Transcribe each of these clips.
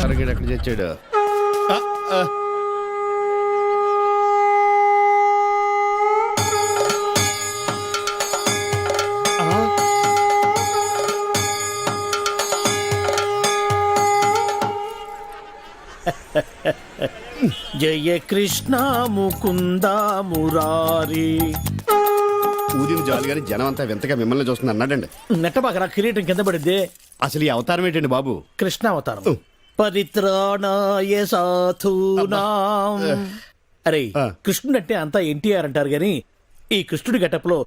ఎక్కడ తెచ్చాడు? జయ కృష్ణ ముకుంద మురారి. ఊదిన జాలిగాని జనం అంతా వింతగా మిమ్మల్ని చూస్తుంది అన్నాడండి. నెట్టబాకరా కిరీటం కింద పడిద్దే. అసలు ఈ అవతారం ఏంటండి బాబు? కృష్ణ అవతారం. పరిత్రాణాయ సాధూనాం. అరే కృష్ణుడు అంటే అంతా ఎన్టీఆర్ అంటారు గాని ఈ కృష్ణుడి గెటప్ లో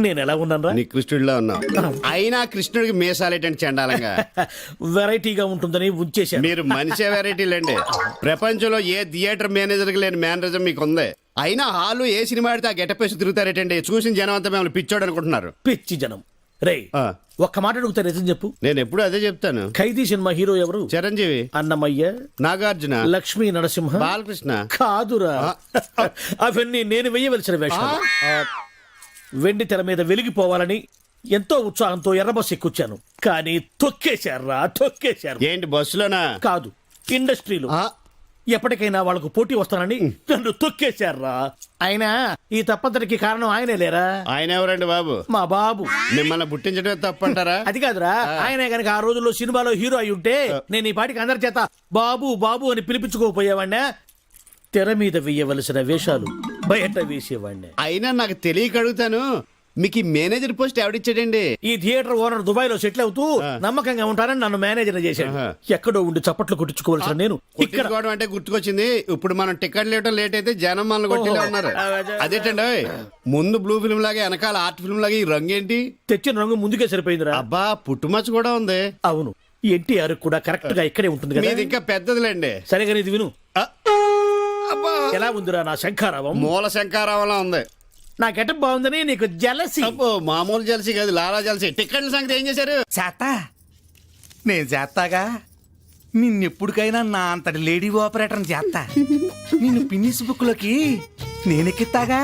నేను ఎలా ఉన్నాను రా? నీ కృష్ణుడిలా ఉన్నావు. అయినా కృష్ణుడికి మీసాలేటండి చండాలంగా. వెరైటీగా ఉంటుందని ఉంచేశాను. మీరు మనిషే వెరైటీలండి. ప్రపంచంలో ఏ థియేటర్ మేనేజర్కి లేని మేనరిజం మీకు ఉంది. అయినా హాలు ఏ సినిమా ఆడితే ఆ గెటప్ వేసి తిరుగుతారేటండి. చూసిన జనం అంతా మిమ్మల్ని పిచ్చోడు అనుకుంటున్నారు. పిచ్చి జనం. రే ఒక్క మాట అడుగుతా, నిజం చెప్పు. నేను ఎప్పుడు అదే చెప్తాను. ఖైదీ సినిమా హీరో ఎవరు? చిరంజీవి, అన్నమయ్య, నాగార్జున, లక్ష్మీ నరసింహ, బాలకృష్ణ. కాదురా, అవన్నీ నేను వెయ్యవలసిన వేషాలు. వెండి తెర మీద వెలిగిపోవాలని ఎంతో ఉత్సాహంతో ఎర్రబస్ ఎక్కుచ్చాను. కానీ తొక్కేశారు. ఏంటి బస్సులోనా? కాదు, ఇండస్ట్రీలో. ఎప్పటికైనా వాళ్ళకు పోటీ వస్తానని నన్ను తొక్కేశారా. అయినా ఈ తప్పంతటికి కారణం ఆయనే లేరా? ఆయన ఎవరండి బాబు? మా బాబు. మిమ్మల్ని పుట్టించడమే తప్పంటారా? అది కాదురా, ఆయనే గనక ఆ రోజుల్లో సినిమాలో హీరో అయి ఉంటే నేను ఈ పాటికి అందరి చేత బాబు బాబు అని పిలిపించుకోపోయేవాడినా. తెర మీద వేయవలసిన వేషాలు బయట వేసేవాడిని. అయినా నాకు తెలియక అడుగుతాను, మీకు ఈ మేనేజర్ పోస్ట్ ఎవడిచ్చాడండి? ఈ థియేటర్ ఓనర్ దుబాయ్ లో సెటిల్ అవుతూ నమ్మకంగా ఉంటారని నన్ను మేనేజర్ చేశాడు. ఎక్కడో ఉండి చప్పట్లు కొట్టించుకోవాల్సిన నేను ఇక్కడ అంటే గుర్తుకొచ్చింది. ఇప్పుడు మనం టికెట్ లేట్ అయితే జనం మనల్ని కొట్టిలే ఉన్నారు. అదేటండి, ముందు బ్లూ ఫిల్మ్ లాగా వెనకాల ఆర్ట్ ఫిల్మ్ లాగా ఈ రంగు ఏంటి? తెచ్చిన రంగు ముందుకే సరిపోయిందిరా. అబ్బా, పుట్టుమచ్చ కూడా ఉంది. అవును, ఎన్టీఆర్ కూడా కరెక్ట్ గా ఇక్కడే ఉంటుంది కదా. ఇంకా పెద్దదిలేండి. సరిగా ఇది విను. ఎలా ఉందిరా నా శంఖారావం? మూల శంఖారావంలా ఉంది. నా గెటప్ బాగుందని నీకు జలసి? మామూలు జలసి కాదు, లాలా జలసి. టికెట్ల సంగతి ఏం చేశారు? చేస్తా, నేను చేస్తాగా. నిన్నెప్పుడికైనా నా అంతటి లేడీ ఆపరేటర్ చేస్తా. నిన్ను పిన్నిస్ బుక్ లోకి నేనెక్కిస్తాగా.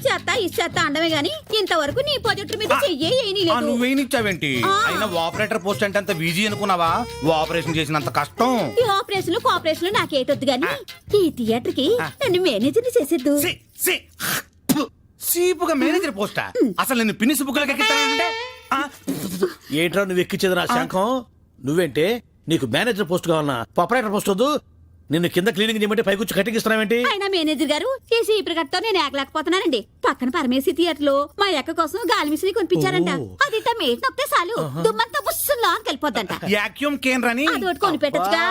చేస్తా ఇచ్చేస్తా అండమే గాని ఇంతవరకు నీ ప్రాజెక్టు మీద చెయ్యేయలేదు. నువ్వేనిచ్చావేంటి? అయినా ఆపరేటర్ పోస్ట్ అంటే అంత ఈజీ అనుకున్నావా? ఆపరేషన్ చేసినంత కష్టం. ఈ ఆపరేషన్లు కోఆపరేషన్లు నాకేటొద్దు గాని ఈ థియేటర్ కి నన్ను మేనేజర్ చేసేద్దు. సీపుగా మేనేజర్ పోస్టా? అసలు నేను పిన్నిస్ బుక్ లోకి ఎక్కిస్తానంటే ఏట్రా నువ్వు ఎక్కించేది నా శంఖం? నువ్వేంటే నీకు మేనేజర్ పోస్ట్ కావాలన్నా ఆపరేటర్ పోస్ట్ వద్దు. నిన్ను కింద క్లీనింగ్ చేయమంటే పైకొచ్చి కటింగ్ ఇస్తున్నావేంటి? ఆయన మేనేజర్ గారు చేసి ఈ ప్రకటనతో నేను ఏకలేకపోతున్నానండి. పక్కన పరమేశీ థియేటర్ లో మా ఎక్క కోసం గాలి మిషన్ కొనిపించారంట. అది మేట్ నొక్కితే చాలు దుమ్మంతా బుస్సుల్లో వెళ్ళిపోద్దంట. యాక్యూమ్ కేంద్రని అదొకటి కొని పెట్టచ్చుగా.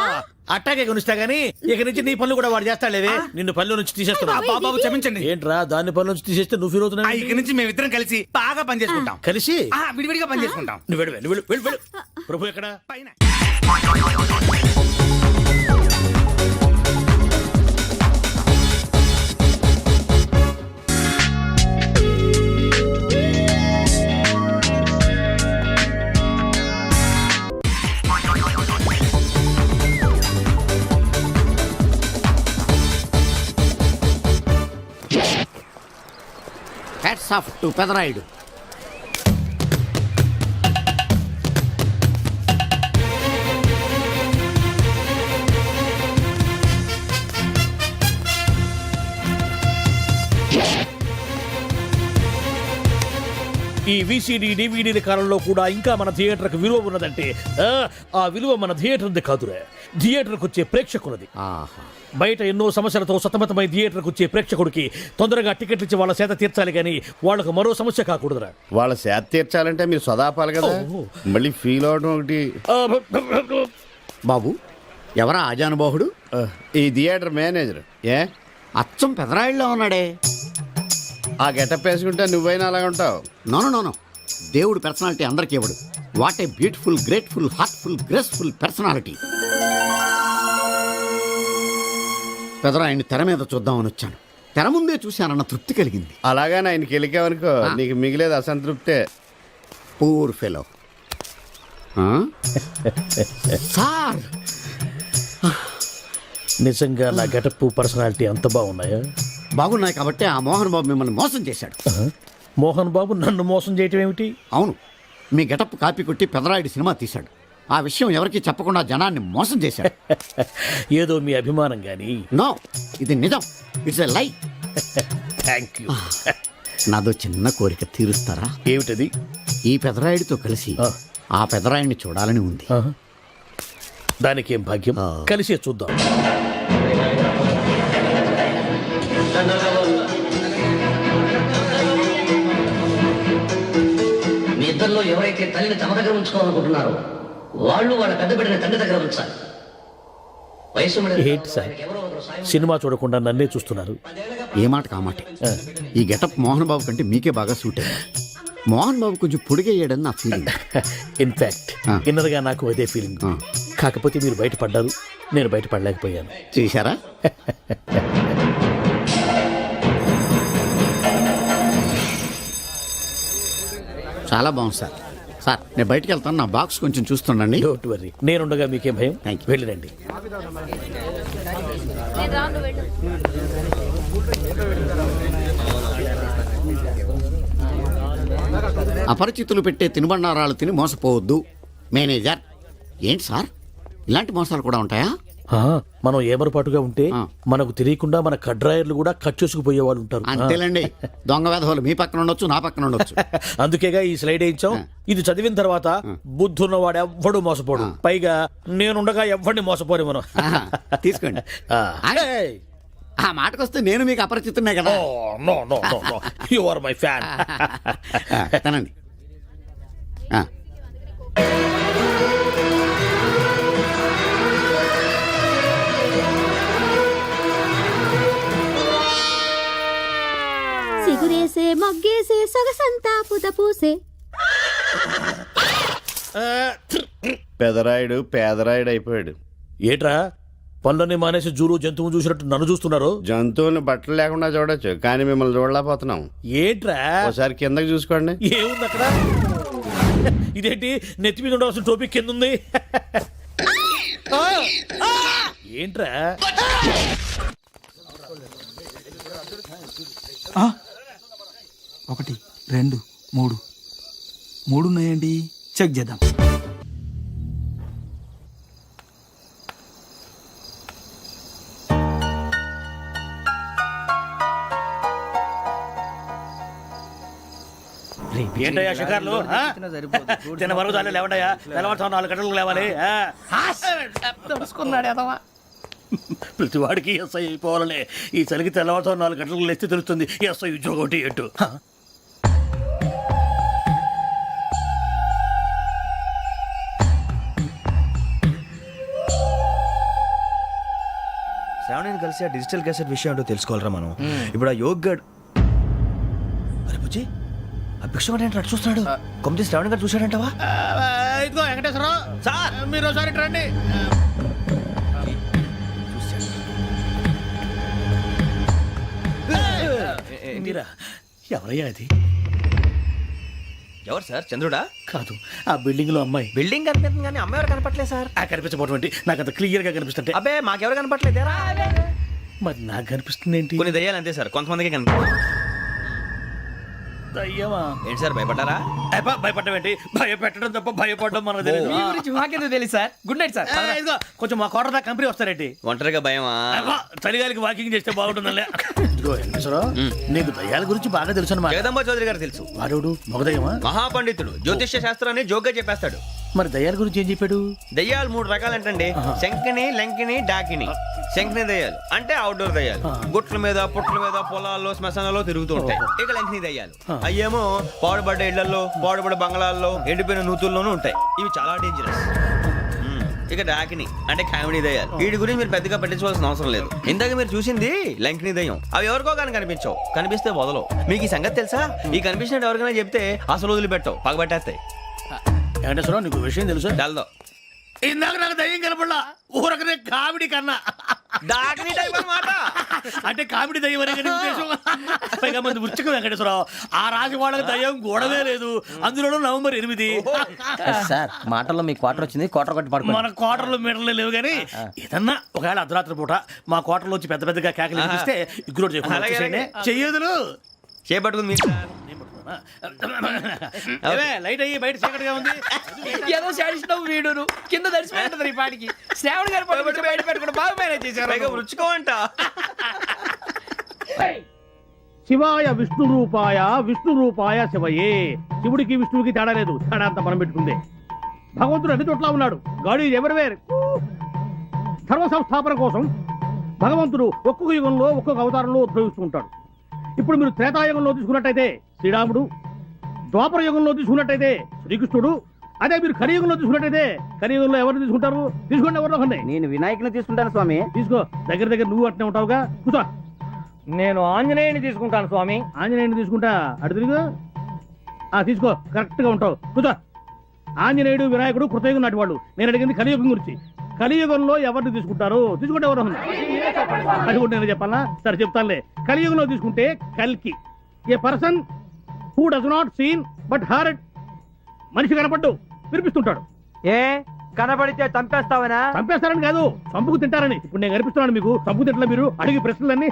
అట్టాగే కొనిస్తా గానీ ఇక నుంచి నీ పనులు కూడా వాడు చేస్తాడేవే. నిన్ను పనుల నుంచి తీసేస్తున్నా. బాబు క్షమించండి. ఏంట్రా దాని పనుల నుంచి తీసేస్తే నువ్వు ఫీల్ అవుతున్నా? ఇక నుంచి మేమిద్దరం కలిసి బాగా పని చేసుకుంటాం. కలిసి విడివిడిగా పని చేసుకుంటాం. నువ్వు వెళ్ళు. ప్రభు ఎక్కడ? పైన. Hats off to Pedarayudu. ఈ విసిడి డివిడీల కాలంలో కూడా ఇంకా మన థియేటర్ కు విలువ ఉన్నదంటే ఆ విలువ మన థియేటర్ కాదురా, థియేటర్ కు వచ్చే ప్రేక్షకులది. బయట ఎన్నో సమస్యలతో సతమతమై థియేటర్ కు వచ్చే ప్రేక్షకుడికి తొందరగా టికెట్లు ఇచ్చి వాళ్ళ సేత తీర్చాలి కానీ వాళ్ళకు మరో సమస్య కాకూడదురా. వాళ్ళ సేత తీర్చాలంటే మీరు సదాపాలి కదా, మళ్ళీ ఫీల్ అవడం ఒకటి. బాబు, ఎవరా ఆజానుబాహుడు? ఈ థియేటర్ మేనేజర్. ఏ అచ్చం పెదరాయుడులో ఉన్నాడే. ఆ గెటప్ వేసుకుంటే నువ్వైనా అలాగ ఉంటావు. నో, దేవుడు పర్సనాలిటీ అందరికీ ఇవ్వడు. What a beautiful, grateful, heartful, graceful personality. పెదరాయుడిని తెర మీద చూద్దామని వచ్చాను. తెర ముందే చూశానన్న తృప్తి కలిగింది. అలాగని ఆయనకి వెళ్ళికావనుకో నీకు మిగిలేదు అసంతృప్తే. Poor fellow. సార్, నిజంగా నా గెటప్ పర్సనాలిటీ అంత బాగున్నాయా? బాగున్నాయి కాబట్టి ఆ మోహన్ బాబు మిమ్మల్ని మోసం చేశాడు. మోహన్ బాబు నన్ను మోసం చేయటం ఏమిటి? అవును, మీ గెటప్ కాపీ కొట్టి పెదరాయుడు సినిమా తీశాడు. ఆ విషయం ఎవరికీ చెప్పకుండా జనాన్ని మోసం చేశాడు. ఏదో మీ అభిమానం గాని. నో, ఇది నిజం. ఇట్స్ ఎ లై. Thank you. నాదో చిన్న కోరిక తీరుస్తారా? ఏమిటది? ఈ పెదరాయుడితో కలిసి ఆ పెదరాయుడిని చూడాలని ఉంది. దానికేం భాగ్యం, కలిసే చూద్దాం. మీ ఇద్దరిలో ఎవరైతే తల్లిని తమ దగ్గర ఉంచుకోవాలనుకుంటున్నారో వాళ్ళు వాళ్ళ పెద్ద బిడ్డని తండ్రి దగ్గర ఉంచాలి. వయసు మీద ఏంటి సార్ సినిమా చూడకుండా నన్నే చూస్తున్నారు? ఏ మాట కామాట. ఈ గెటప్ మోహన్ బాబు కంటే మీకే బాగా సూట్ అయ్యింది. మోహన్ బాబు కొంచెం పొడిగయ్యాడని నా ఫీలింగ్. ఇన్ఫాక్ట్ ఇన్నర్గా నాకు అదే ఫీలింగ్. కాకపోతే మీరు బయటపడ్డారు, నేను బయటపడలేకపోయాను. చూశారా? చాలా బాగుంది సార్. సార్ నేను బయటికి వెళ్తాను, నా బాక్స్ కొంచెం చూస్తుండండి. డోంట్ వరీ, నేనుండగా మీకేం భయం. Thank you. వెళ్ళిరండి. అపరిచితులు పెట్టే తినుబండారాలు తిని మోసపోవద్దు. మేనేజర్. ఏంటి సార్, ఇలాంటి మోసాలు కూడా ఉంటాయా? మనం ఏమరపాటుగా ఉంటే ఆ. మనకు తెలియకుండా మన కడ్రాయర్లు కూడా కట్ చేసుకుపోయే వాళ్ళు ఉంటారు. అంతేలేండి. దొంగ వేధవులు మీ పక్కన ఉండొచ్చు, నా పక్కన ఉండొచ్చు. అందుకేగా ఈ స్లైడ్ వేయించాం. ఇది చదివిన తర్వాత బుద్ధున్నవాడు ఎవ్వడు మోసపోడు. పైగా నేనుండగా ఎవ్వడిని మోసపోరు మనం. ఆహా, తీసుకోండి. ఆ మాటకొస్తే నేను మీకు అపరిచితున్నే కదా. You are my fan. తనండి. సిగురేసే మొగ్గేసే సొగసంతా పుత పూసే. పెదరాయుడు పేదరాయుడు అయిపోయాడు. ఏట్రా పనులన్నీ మానేసి జూరు జంతువు చూసినట్టు నన్ను చూస్తున్నారు? జంతువుని బట్టలు లేకుండా చూడొచ్చు, కానీ మిమ్మల్ని చూడలేకపోతున్నాం. ఏట్రా ఒకసారి కిందకి చూసుకోండి. ఏముంది అక్కడ? ఇదేంటి నెత్తి మీద ఉండవలసిన టోపిక్ కింద ఉంది? ఏంట్రా? ఒకటి, రెండు, మూడు ఉన్నాయండి. చెక్ చేద్దాం. ఏంటయ్యా షికార్లు? తిన్న వరకు చాలే లేవండయ్యా. తెల్లవారుతాం 4 గంటలకు లేవాలి. ప్రతి వాడికి ఎస్ఐ అయిపోవాలనే ఈ చలికి తెల్లవారుతాం 4 గంటలకు లేస్తే తెలుస్తుంది ఎస్ఐ ఉద్యోగం ఒకటి ఎట్టు. శ్రావణిని కలిసి ఆ డిజిటల్ క్యాసెట్ విషయం ఏంటో తెలుసుకోవాలరా మనం. ఇప్పుడు ఆ యోగ్ గడ్ అరే బుజ్జి ఆ భిక్ష ఏంటి అటు చూస్తున్నాడు? కొమ్మిది శ్రావణి గారు చూశాడంటావా? ఇదిగో వెంకటేశ్వరరావు సార్, మీరు ఒకసారి రండి. మీరా? ఎవరయ్యా అది? ఎవరు సార్? చంద్రుడా? కాదు, ఆ బిల్డింగ్ లో అమ్మాయి. బిల్డింగ్ కనిపిస్తుంది కానీ అమ్మాయి ఎవరు కనపట్లేదు సార్. కనిపించబోటువంటి నాకు అంత క్లియర్ గా కనిపిస్తుంటే. అబ్బే మాకెవరు కనపట్లేదేరా? మరి నాకు కనిపిస్తుంది ఏంటి? కొన్ని దయ్యాలు అంతే సార్, కొంతమందికి కనిపి. దయ్యమా? ఏంటి సార్ భయపడ్డారా? భయపడడం ఏంటి? భయపెట్టడం తప్ప భయపడడం మనకు తెలియదు. మాకెందుకు తెలుసు సార్. Good night sir. ఇదిగో కొంచెం మా కోట దాకా కంపెనీ వస్తారేంటి? ఒంటరిగా భయమా? చలిగాలికి వాకింగ్ చేస్తే బాగుంటుందిలే. ఇదిగో వెంకటేశ్వరరావు, నీకు దయ్యాల గురించి బాగా తెలుసు అన్నమాట. జగదంబ చౌదరి గారు తెలుసు. వాడు మగదయ్యమా? మహాపండితుడు, జ్యోతిష్య శాస్త్రాన్ని జోగ్గా చెప్పేస్తాడు. మరి దయ్యాల గురించి ఏం చెప్పాడు? దయ్యాలు 3 రకాలంటండి. శంకిని, లంకిని, డాకిని. శంకిని దయ్యాలు అంటే అవుట్డోర్ దయ్యాలు, గుట్ల మీద పుట్ల మీద పొలాల్లో శ్మశానాల్లో తిరుగుతూ ఉంటాయి. ఇక లంకిని దయ్యాలు అయ్యేమో పాడుబడ్డ ఇళ్లలో, పాడుబడ్డ బంగ్లాల్లో, ఎండిపోయిన నూతుల్లోనూ ఉంటాయి. ఇవి చాలా డేంజరస్. ఇక డాకిని అంటే కామెడీ దయ్యాలు. వీటి గురించి మీరు పెద్దగా పట్టించుకోవాల్సిన అవసరం లేదు. ఇందాక మీరు చూసింది లంకిని దయ్యం. అవి ఎవరికో కానీ కనిపించవు, కనిపిస్తే వదలవు. మీకు ఈ సంగతి తెలుసా? ఈ కనిపించినట్టు ఎవరికైనా చెప్తే అసలు వదిలిపెట్టవు, పగబట్టేస్తాయి. వెంకటేశ్వరరావు, నీకు విషయం తెలుసు? డల్దో ఇందాక నాకు దయ్యం కనపడలా, ఊరకనే కామెడీ కన్నా. డాకిని టైప్ అన్నమాట. అంటే కామెడీ దయ్యం అనే కదా ఉద్దేశం. పైగా మంది ఉచ్చక వెంకటేశ్వరరావు, ఆ రాజు వాళ్ళకి దయ్యం గొడవే లేదు. అందులోనూ నవంబర్ 8. సార్ మాటల్లో మీ క్వార్టర్ వచ్చింది, క్వార్టర్ కొట్టి పడుకో. మన క్వార్టర్లో మీటర్లు లేవు కానీ ఏదన్నా ఒకవేళ అర్ధరాత్రి పూట మా క్వార్టర్లో వచ్చి పెద్ద పెద్దగా కేకలు ఇస్తే ఇగ్గురు చెయ్యదులు చేపట్టుకుంది మీరు. ఏమే, లైట్ అయ్యి బయట చీకటిగా ఉంది. ఏదో శాడిస్తావు వీడును కింద దర్శనం ఈ పాటికి శ్రావణ్ గారు పట్టుబడి బయట పెట్టుకుని బాగా మేనేజ్ చేశారు. పైగా రుచుకోమంట. శివాయ విష్ణు రూపాయ విష్ణు రూపాయ శివయే. శివుడికి విష్ణువుకి తేడా లేదు, తేడా అంతా మనం పెట్టుకుందే. భగవంతుడు అన్ని చోట్ల ఉన్నాడు. God is everywhere. ధర్మ సంస్థాపన కోసం భగవంతుడు ఒక్కొక్క యుగంలో ఒక్కొక్క అవతారంలో ఉద్భవిస్తూ ఉంటాడు. ఇప్పుడు మీరు త్రేతాయుగంలో తీసుకున్నట్టయితే శ్రీరాముడు, ద్వాపర యుగంలో తీసుకున్నట్టయితే శ్రీకృష్ణుడు, అదే మీరు కలియుగంలో తీసుకున్నట్టయితే కలియుగంలో ఎవరిని తీసుకుంటారు? తీసుకోండి, ఎవరిలో ఒకరిని. నేను వినాయకుని తీసుకుంటాను స్వామి. తీసుకో, దగ్గర దగ్గర నువ్వు అట్నే ఉంటావుగా. కూర్చో. నేను ఆంజనేయుని తీసుకుంటాను స్వామి. ఆంజనేయుని తీసుకుంటా, అటు తిరుగు. తీసుకో, కరెక్ట్ గా ఉంటావు. కూర్చో. ఆంజనేయుడు, వినాయకుడు కృతయుగం నాటి వాళ్ళు. నేను అడిగింది కలియుగం గురించి. కలియుగంలో ఎవరిని తీసుకుంటారు? తీసుకుంటే ఎవరు? అది కూడా నేను చెప్పాలా? సరే చెప్తానులే. కలియుగంలో తీసుకుంటే కల్కి, a person who does not seen but heard. మనిషి కనపడ్డు, వినిపిస్తుంటాడు. ఏ కనబడితే చంపేస్తావనా? చంపేస్తారని కాదు, చంపుకు తింటారని. ఇప్పుడు నేను కనిపిస్తున్నాను మీకు, చంపుకు తింటా మీరు అడిగి ప్రశ్నలన్నీ.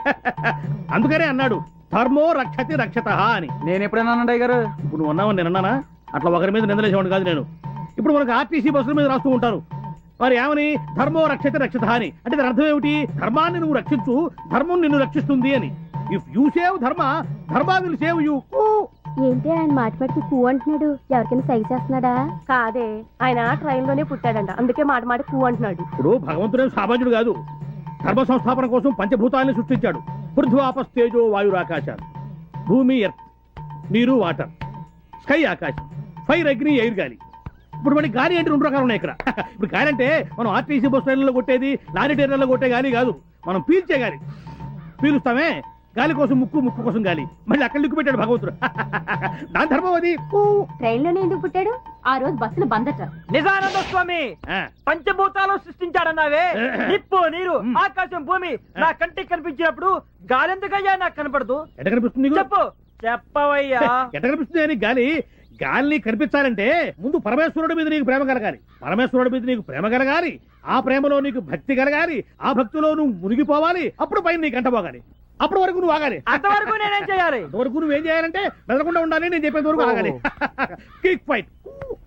అందుకనే అన్నాడు ధర్మో రక్షతి రక్షత అని. నేను ఎప్పుడైనా అన్నయ్య గారు? ఇప్పుడు నువ్వు ఉన్నావని నేను అన్నానా? అట్లా ఒకరి మీద నిందలేసేవాడు కాదు నేను. ఇప్పుడు మనకు ఆర్టీసీ బస్సుల మీద రాస్తూ ఉంటారు, మరి ఏమని? ధర్మో రక్షతి రక్షత అని. అంటే దాని అర్థం ఏమిటి? ధర్మాన్ని నువ్వు రక్షించు, ధర్మం నిన్ను రక్షిస్తుంది అని. ఇఫ్ యూ సేవ్ ధర్మ, ధర్మ విల్ సేవ్ యూ. ఏంటి ఆయన మాటిమాటికి కూ అంటున్నాడు? ఎవరికైనా సై చేస్తున్నాడా? కాదే, ఆయన ట్రైన్ లోనే పుట్టాడంట, అందుకే మాటి కూ అంటున్నాడు. ఇప్పుడు భగవంతుడే సామాన్యుడు కాదు. ధర్మ సంస్థాపన కోసం పంచభూతాలను సృష్టించాడు. పృథ్వాపస్ తేజో వాయురాకాశాలు. భూమి ఎర్త్, నీరు వాటర్, స్కై ఆకాశం, ఫైర్ అగ్ని ఎయిర్ గాలి. ఇప్పుడు మనకి గాలి అంటే రెండు రకాలు ఉన్నాయి ఇక్కడ. ఇప్పుడు గాలి అంటే మనం ఆర్టీసీ బస్ ట్రైన్లలో కొట్టేది, లారీ టైర్లలో కొట్టే గాలి కాదు, మనం పీల్చే గాలి. పీలుస్తామే, గాలి కోసం ముక్కు, ముక్కు కోసం గాలి. మళ్ళీ అక్కడ లిక్కు పెట్టాడు భగవంతుడు. దాని ధర్మం అది. ట్రైన్ లోనే ఎందుకు పుట్టాడు? ఆ రోజు బస్సులు బందట. నిజానంద స్వామి పంచభూతాలు సృష్టించాడన్నావే, నిప్పు, నీరు, ఆకాశం, భూమి నా కంటికి కనిపించినప్పుడు గాలెందుకయ్యా నాకు కనపడదు? ఎట కనిపిస్తుంది? చెప్పు, చెప్పవయ్యా. ఎట కనిపిస్తుంది అని? గాలి గాలిని కనిపించాలంటే ముందు పరమేశ్వరుడి మీద నీకు ప్రేమ కలగాలి. పరమేశ్వరుడి మీద నీకు ప్రేమ కలగాలి, ఆ ప్రేమలో నీకు భక్తి కలగాలి, ఆ భక్తిలో నువ్వు మునిగిపోవాలి. అప్పుడు పైన నీకు అంటపోగాలి. అప్పటి వరకు నువ్వు ఆగాలి. అంతవరకు నేనేం చేయాలి? అంతవరకు నువ్వేం చేయాలంటే మెదలకుండా ఉండాలి. నేను చెప్పేంత వరకు ఆగాలి. Quick fight.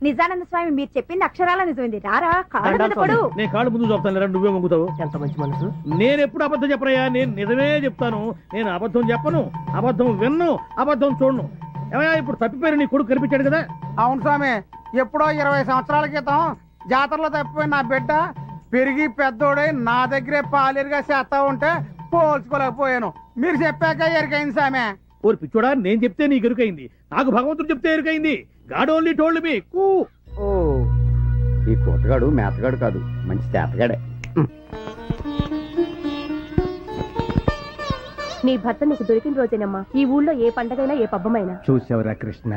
నిజానంద స్వామి మీరు చెప్పింది అక్షరాల నిజమైంది. రారా కాళ్ళ మీద పడు. నేను కాళ్ళు ముందు చూపుతాను, నువ్వే మొంగుతావు. ఎంత మంచి మనసు. నేను ఎప్పుడు అబద్ధం చెప్పనయ్యా, నేను నిజమే చెప్తాను. నేను అబద్ధం చెప్పను, అబద్ధం విన్ను, అబద్ధం చూడను. ఏమయ్యా, ఇప్పుడు తప్పిపోయిన నీ కొడుకు కనిపించాడు కదా? అవును స్వామి, ఎప్పుడో 20 సంవత్సరాల క్రితం జాతరలో తప్పిపోయిన నా బిడ్డ పెరిగి పెద్దోడై నా దగ్గరే పాలేరుగా చేస్తా ఉంటే పోల్చుకోలేకపోయాను. మీరు చెప్పాక ఎరికైంది సామె. ఓరి పిచ్చోడా, నేను చెప్తే నీకు ఎరుకైంది, నాకు భగవంతుడు చెప్తే ఎరుకైంది. God only told me. ఓ, ఈ కోతగాడు మేతగాడు కాదు, మంచి చేతగాడే. నీ భర్త నీకు దొరికిన రోజేనమ్మా ఈ ఊళ్ళో ఏ పండగైనా ఏ పబ్బమైనా. చూసావురా కృష్ణ,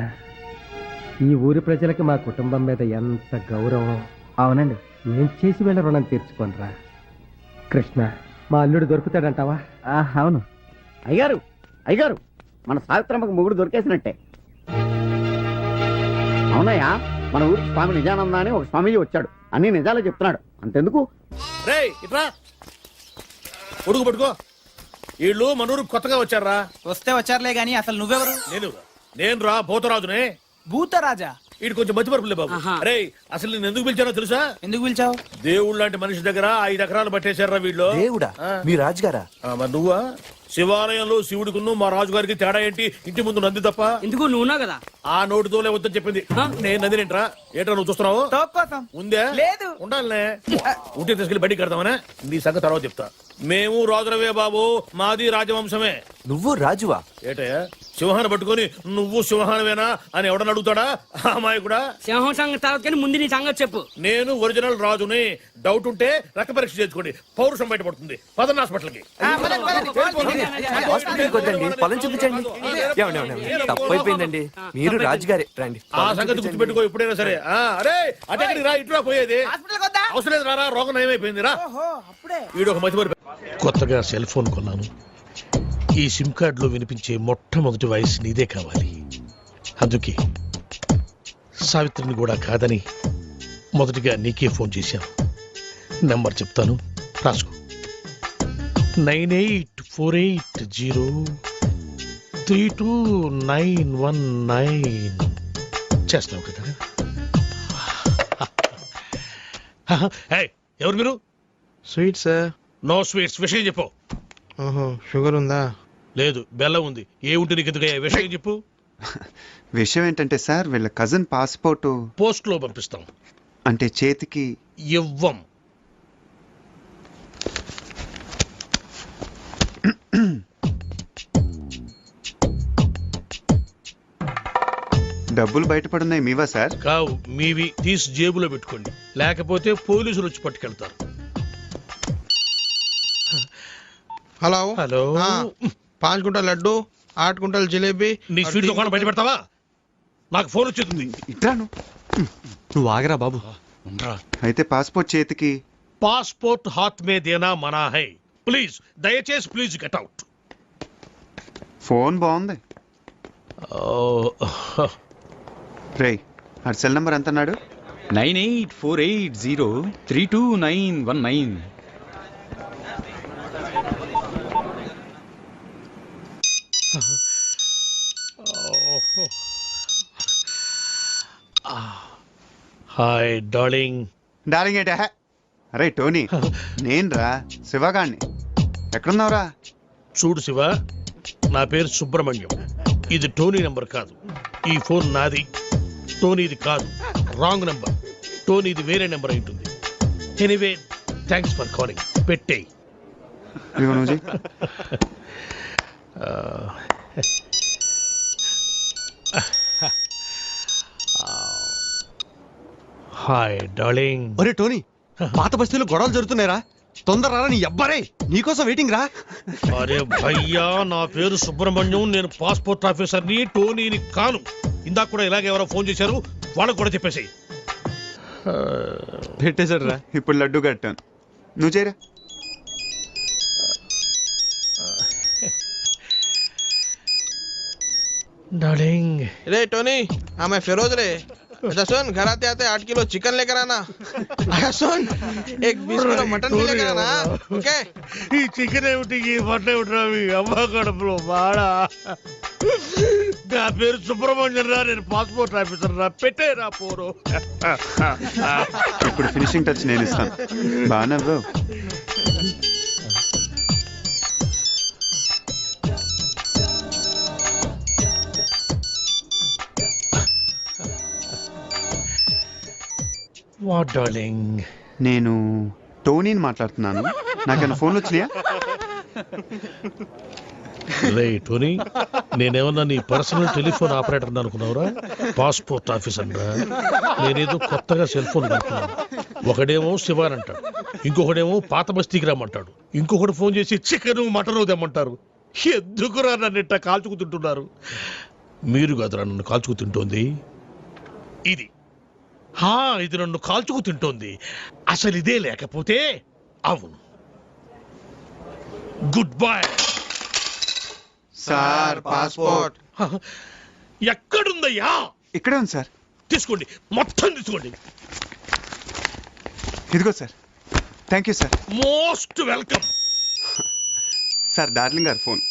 ఈ ఊరి ప్రజలకి మా కుటుంబం మీద ఎంత గౌరవం. అవునండి, ఏం చేసి వీళ్ళ రుణం తీర్చుకోనరా. కృష్ణ, మా అల్లుడు దొరుకుతాడంటావా? అవును అయ్యారు, అయ్యారు మన సావిత్రమ్మకు మొగుడు దొరికేసినట్టే. అవునయ్యా, మన ఊరికి స్వామి నిజానంద అని ఒక స్వామీజీ వచ్చాడు, అన్ని నిజాలే చెప్తున్నాడు. అంతెందుకు, ఇట్లా కొడుకు పట్టుకో. వీళ్ళు మనూరు కొత్తగా వచ్చారా? వస్తే వచ్చారులే గాని అసలు నువ్వెవరు? నేను రా భూతరాజునే. భూతరాజా? వీడు కొంచెం మతిమరుపులే బాబు. అరే, అసలు నేను ఎందుకు పిలిచానో తెలుసా? ఎందుకు పిలిచావు? దేవుడు లాంటి మనిషి దగ్గర 5 ఎకరాలు పట్టేశారా వీళ్ళు. దేవుడా? మీ రాజుగారా? మరి నువ్వా? శివాలయంలో శివుడికును మా రాజుగారికి తేడా ఏంటి? ఇంటి ముందు నంది తప్ప. ఎందుకు నువ్వునా కదా? ఆ నోటితోలే వద్దని చెప్పింది. నేను నందినేంట్రా? ఏంట్రా నువ్వు చూస్తున్నావు? ఉందే లేదు. ఉండాలనే. ఉంటే తీసుకెళ్లి బడికి కడతామనే. నీ సంగతి తర్వాత చెప్తా. మేము రాజులవే బాబు, మాది రాజవంశమే. నువ్వు రాజువా? ఏటయ్యా, సింహాన్ని పట్టుకొని నువ్వు సింహానవేనా అని ఎవడని అడుగుతాడా? అమాయకుడా. సింహం సంగతి తర్వాత కానీ ముందు నీ సంగతి చెప్పు. నేను ఒరిజినల్ రాజుని. డౌట్ ఉంటే రక్త పరీక్ష చేసుకోండి, పౌరుషం బయటపడుతుంది. పదండి హాస్పిటల్కి. పొలం చూపించండి. తప్పైపోయిందండి, మీరు రాజుగారే రండి. ఆ సంగతి గుర్తుపెట్టుకో ఎప్పుడైనా సరే. అరే అటెక్కడికి రా, ఇటురా పోయేది. అవసరం లేదు, రారా, రోగం నయమైపోయింది రా. వీడు ఒక మతి. కొత్తగా సెల్ ఫోన్ కొన్నాను. ఈ సిమ్ కార్డులో వినిపించే మొట్టమొదటి వాయిస్ నీదే కావాలి. అందుకే సావిత్రిని కూడా కాదని మొదటిగా నీకే ఫోన్ చేశాను. నెంబర్ చెప్తాను, రాసుకో. 984803 32919 చేస్తున్నావు కదా. Hey, ఎవరు మీరు? Sweet sir. No sweets. విషయం చెప్పు. షుగర్ ఉందా? లేదు, బెల్లం ఉంది. ఏ ఉంటే నీకు ఎందుకయ్యా? విషయం చెప్పు. విషయం ఏంటంటే సార్, వీళ్ళ కజిన్ పాస్పోర్ట్ పోస్ట్ లో పంపిస్తాం. అంటే చేతికి ఇవ్వం. డబ్బులు బయటపడున్నాయి మీవా సార్? కావు, మీవి. తీసి జేబులో పెట్టుకోండి, లేకపోతే పోలీసులు వచ్చి పట్టుకెళ్తారు. Hello hello. 5 కుంటల లడ్డు, 8 కుంటల జిలేబీ. నీ స్వీట్ దుకాణం బయట పెడతావా? నాకు ఫోన్ వచ్చేస్తుంది. ఇట్రాను. నువ్వు ఆగరా బాబు. అయితే పాస్పోర్ట్ చేతికి. పాస్పోర్ట్ హాత్ మే దేనా మనా హై. ప్లీజ్, దయచేసి ప్లీజ్ గెట్ అవుట్. ఫోన్ బాగుంది. రేయ్, ఆ సెల్ నంబర్ ఎంత అన్నాడు? 9848032919. Hi darling. డార్లింగ్ ఏంటే? అరే టోనీ, నేను రా శివగాణ్ణి. ఎక్కడున్నావురా? చూడు శివ, నా పేరు సుబ్రహ్మణ్యం. ఇది టోనీ నంబర్ కాదు. ఈ ఫోన్ నాది, టోనీది కాదు. Wrong number. టోనీది వేరే నెంబర్ ఉంటుంది. Anyway, thanks for calling. పెట్టేయ్. Hi darling. ఒరే టోనీ, పాత బస్తీలో గొడవలు జరుగుతున్నాయిరా. తొందర నీ అబ్బారే, నీకోసం వెయిటింగ్ రా. అరే భయ్యా, నా పేరు సుబ్రహ్మణ్యం. నేను పాస్పోర్ట్ ఆఫీసర్ని, టోనీని కాను. ఇందాక కూడా ఇలాగే ఎవరో ఫోన్ చేశారు, వాళ్ళకు కూడా చెప్పేసి. పెట్టేశాడు రా. ఇప్పుడు లడ్డు కట్టాను. నువ్వు చేయరా. डार्लिंग. रे टोनी, हाँ मैं फिरोज रे. अच्छा सुन, घर आते आते 8 किलो चिकन लेकर आना. अच्छा सुन, एक 20 किलो मटन भी लेकर आना. ओके? ఈ చికెన్ ఏమిటి, ఈ మటన్ ఏమిటి రావి? అమ్మ కడుపులో బాడా. నా పేరు సుబ్రహ్మణ్యం రా. నేను పాస్పోర్ట్ ఆఫీసర్ రా. పెట్టేరా పోరు. ఇప్పుడు ఫినిషింగ్ టచ్ నేను ఇస్తాను. బాగా బ్రో. What darling? నేను టోనీని మాట్లాడుతున్నాను. నాకేమైనా ఫోన్లు వచ్చినాయా? రే టోనీ, నేనేమన్నా నీ పర్సనల్ టెలిఫోన్ ఆపరేటర్ అనుకున్నావురా? పాస్పోర్ట్ ఆఫీసర్ రా. నేనేదో కొత్తగా సెల్ ఫోన్ కొనుక్కున్నాను. ఒకడేమో శివాన్ అంటాడు, ఇంకొకడేమో పాత బస్తీకి రమ్మంటాడు, ఇంకొకటి ఫోన్ చేసి చికెన్ మటన్ తెమ్మంటారు. ఎందుకురా నన్ను ఇట్ట కాల్చుకుతుంటున్నారు? మీరు కాదురా నన్ను కాల్చుకు తింటోంది. ఇది ఇది నన్ను కాల్చుకు తింటోంది. అసలు ఇదే లేకపోతే అవును. Good bye sir. పాస్పోర్ట్ ఎక్కడుందయ్యా? ఇక్కడే ఉంది సార్. తీసుకోండి, మొత్తం తీసుకోండి. ఇదిగో sir. Thank you sir. Most welcome. Sir, darling గారు ఫోన్.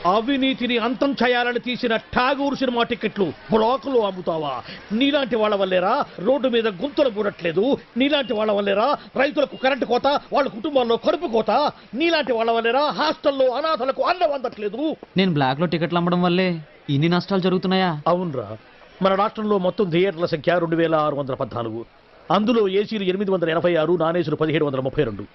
అవినీతిని అంతం చేయాలని తీసిన ఠాగూర్ సినిమా టికెట్లు బ్లాకులు అమ్ముతావా? నీలాంటి వాళ్ళ వల్లేరా రోడ్డు మీద గుంతలు పూడట్లేదు. నీలాంటి వాళ్ళ వల్లేరా రైతులకు కరెంటు కోత, వాళ్ళ కుటుంబాల్లో కడుపు కోత. నీలాంటి వాళ్ళ వల్లేరా హాస్టల్లో అనాథలకు అన్నం అందట్లేదు. నేను బ్లాక్ లో టికెట్లు అమ్మడం వల్లే ఇన్ని నష్టాలు జరుగుతున్నాయా? అవునరా, మన రాష్ట్రంలో మొత్తం థియేటర్ల సంఖ్య 2614. అందులో ఏసీలు 886, నాన్ ఏసీలు 1732.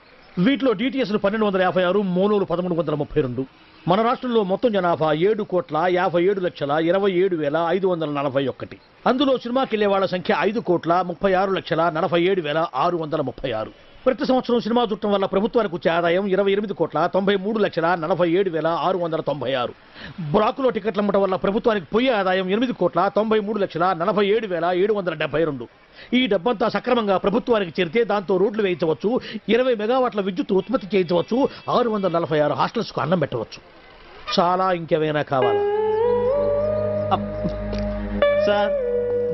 వీటిలో డిటిఎస్లు 1256, మోనోలు 1332. మన రాష్ట్రంలో మొత్తం జనాభా 7,27,27,541. అందులో సినిమాకి వెళ్లే వాళ్ళ సంఖ్య 5,36,47,636. ప్రతి సంవత్సరం సినిమా చూడటం వల్ల ప్రభుత్వానికి వచ్చే ఆదాయం 28,93,47,696. బ్రాకులో టికెట్లు అమ్మటం వల్ల ప్రభుత్వానికి పోయే ఆదాయం 8,93,47,772. ఈ డబ్బంతా సక్రమంగా ప్రభుత్వానికి చేరితే దాంతో రోడ్లు వేయించవచ్చు, 20 మెగావాట్ల విద్యుత్ ఉత్పత్తి చేయించవచ్చు, 646 హాస్టల్స్కు అన్నం పెట్టవచ్చు. చాలా ఇంకేమైనా కావాలా? సార్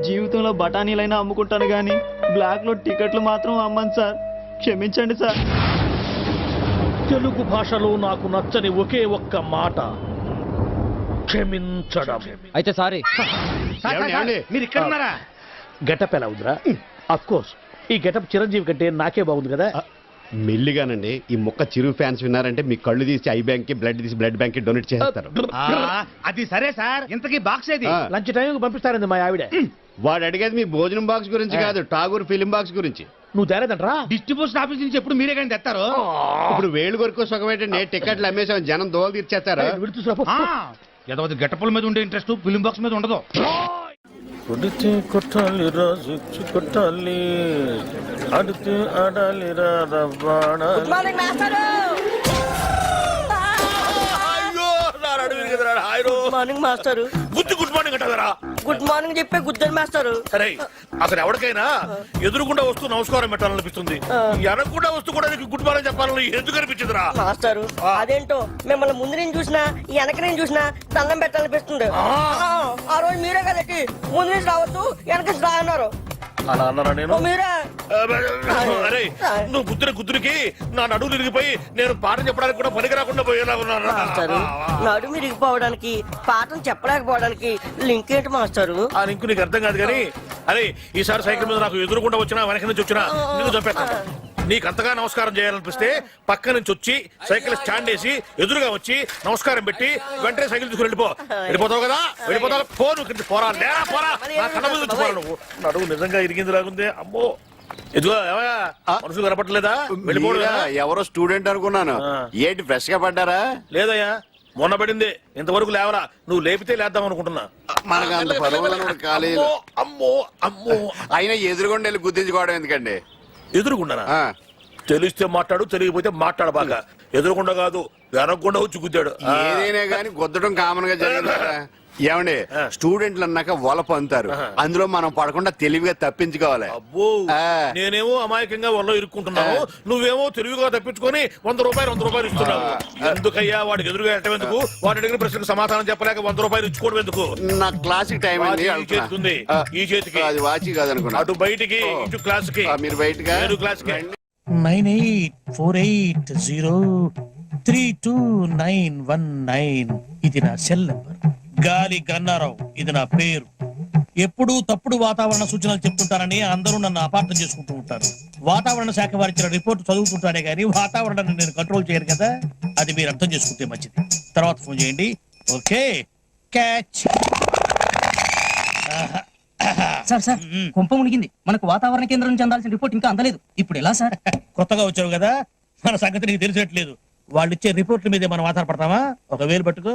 జీవితంలో బఠానీలైనా అమ్ముకుంటాను కానీ బ్లాక్లో టికెట్లు మాత్రం అమ్మను సార్. క్షమించండి సార్. తెలుగు భాషలో నాకు నచ్చని ఒకే ఒక్క మాట క్షమించడం. అయితే సారీ. మీరు ఇక్కడ ఉన్నారా? గెటప్ ఎలా ఉందిరా? అఫ్ కోర్స్ ఈ గెటప్ చిరంజీవి కంటే నాకే బాగుంది కదా. మెల్లిగానండి, ఈ మొక్క చిరు ఫ్యాన్స్ విన్నారంటే మీ కళ్ళు తీసి ఐ బ్యాంక్ కి, బ్లడ్ తీసి బ్లడ్ బ్యాంక్ కి డొనేట్ చేస్తారు. అది సరే సార్, ఇంతకీ బాక్స్ ఏది? లంచ్ టైం పంపిస్తారండి మా ఆవిడ. వాడు అడిగేది మీ భోజనం బాక్స్ గురించి కాదు, ఠాగూర్ ఫిలిం బాక్స్ గురించి. నువ్వు తేలేదంటరా? డిస్ట్రిబ్యూషన్ ఆఫీస్ నుంచి ఎప్పుడు మీరే కానీ తెస్తారు. ఇప్పుడు వేళ్ళు కొరకు సుఖమేటండి, టికెట్లు అమ్మేసాం, జనం దోలు తీర్చేస్తారు. ఏదో గెటపుల మీద ఉండే ఇంట్రెస్ట్ ఫిలిం బాక్స్ మీద ఉండదు. కొడితే కొట్టాలి రాజు కొట్టాలి, ఆడితే ఆడాలి రాబాణ. గుడ్ మార్నింగ్ మాస్టారు. గుడ్ మార్నింగ్ అంటారా? గుడ్ మార్నింగ్ చెప్పే గుద్దరు మాస్టారు. సరే అసలు ఎవరికైనా ఎదురుకుండా వస్తూ నమస్కారం పెట్టాలనిపిస్తుంది, వెనకుండా వస్తూ కూడా గుడ్ మార్నింగ్ చెప్పాలని ఎందుకు అనిపించదురా మాస్టారు? అదేంటో మిమ్మల్ని ముందు నేను చూసినా వెనక నేను చూసినా దండం పెట్టాలనిపిస్తుంది. ఆ రోజు మీరే కదకి ముందు నుంచి రావద్దు వెనక నుంచి రా అన్నారు. అలా అన్నారా నేను? మీరే అరే నువ్వు గుద్దురికి నా నడువు తిరిగిపోయి నేను పాఠం చెప్పడానికి కూడా పనికి రాకుండా పోయేలా ఉన్నాను. నడుము ఇరిగిపోవడానికి పాఠం చెప్పలేకపోవడానికి లింక్ ఏంటి మాస్టారు? ఆ లింక్ నీకు అర్థం కాదు కానీ, అరే ఈసారి సైకిల్ మీద నాకు ఎదురుకుండా వచ్చినా వెనక నుంచి వచ్చినా నిన్ను చంపేస్తాను. నీకు అంతగా నమస్కారం చేయాలనిపిస్తే పక్క నుంచి వచ్చి సైకిల్ స్టాండ్ వేసి ఎదురుగా వచ్చి నమస్కారం పెట్టి వెంటనే సైకిల్ తీసుకుని వెళ్ళిపోతావు కదా. వెళ్ళిపోతావు పోరా లేరా పోరా, నా కళ్ళ మీద వచ్చి పోరా. నువ్వు నడువు నిజంగా ఇరిగింది లాగుంది. అమ్మో ఎదుగో మనుషులు కనపట్టలేదా? వెళ్ళిపోవడం ఎవరో స్టూడెంట్ అనుకున్నాను. ఏంటి ఫ్రెష్ గా పడ్డారా? లేదయ్యా మొన్న పడింది, ఇంతవరకు లేవరా. నువ్వు లేపితే లేద్దాం అనుకుంటున్నా. మనకు అంత పదవులను కాలేదు. అమ్మో అమ్మో అయినా ఎదురుగుండా వెళ్ళి గుర్తించుకోవడం ఎందుకండి? ఎదురుకుండానా? తెలిస్తే మాట్లాడు, తెలియకపోతే మాట్లాడు. బాగా ఎదురుకుండా కాదు వెనకుండా వచ్చి గుద్దాడు. ఏదైనా గానీ గుద్దడం కామన్ గా జరిగింది. ఏమండి స్టూడెంట్లు అన్నాక వలపు అంటారు, అందులో మనం పడకుండా తెలివిగా తప్పించుకోవాలి. అబ్బో నేనేమో అమాయకంగా వల్ల ఇరుక్కుంటున్నావు, నువ్వేమో తెలివిగా తప్పించుకొని 100 రూపాయలు ఇస్తున్నావు. ఎందుకయ్యా వాడికి ఎదురుగా ఎట్టం ఎందుకు? వాడి అడిగిన ప్రశ్నకు సమాధానం చెప్పలేక 100 రూపాయలు ఇచ్చుకోవడం ఎందుకు? నా క్లాసిక్ టైం చేస్తుంది ఈ చేతికి, అది వాచి కాదనుకున్నా. అటు బయటికి ఇటు క్లాస్ కి. మీరు బయటగా క్లాస్ కి 9848032919. ఇది నా సెల్ నంబర్. గాలి గన్నారావు ఇది నా పేరు. ఎప్పుడూ తప్పుడు వాతావరణ సూచనలు చెప్తుంటారని అందరూ నన్ను అపార్థం చేసుకుంటూ ఉంటారు. వాతావరణ శాఖ వారిచ్చిన రిపోర్ట్ చదువుతుంటానే గానీ వాతావరణాన్ని నేను కంట్రోల్ చేయను కదా. అది మీరు అర్థం చేసుకుంటే మంచిది. తర్వాత ఫోన్ చేయండి. Okay catch. సార్ సార్ కుంప మునిగింది. మనకు వాతావరణ కేంద్రం నుంచి అందాల్సిన రిపోర్ట్ ఇంకా అందలేదు. ఇప్పుడు ఎలా సార్? కొత్తగా వచ్చావు కదా, మన సంగతి నీకు తెలిసినట్లేదు. వాళ్ళు ఇచ్చే రిపోర్ట్ల మీదే మనం ఆధారపడతామా? ఒక వేలు పట్టుకో,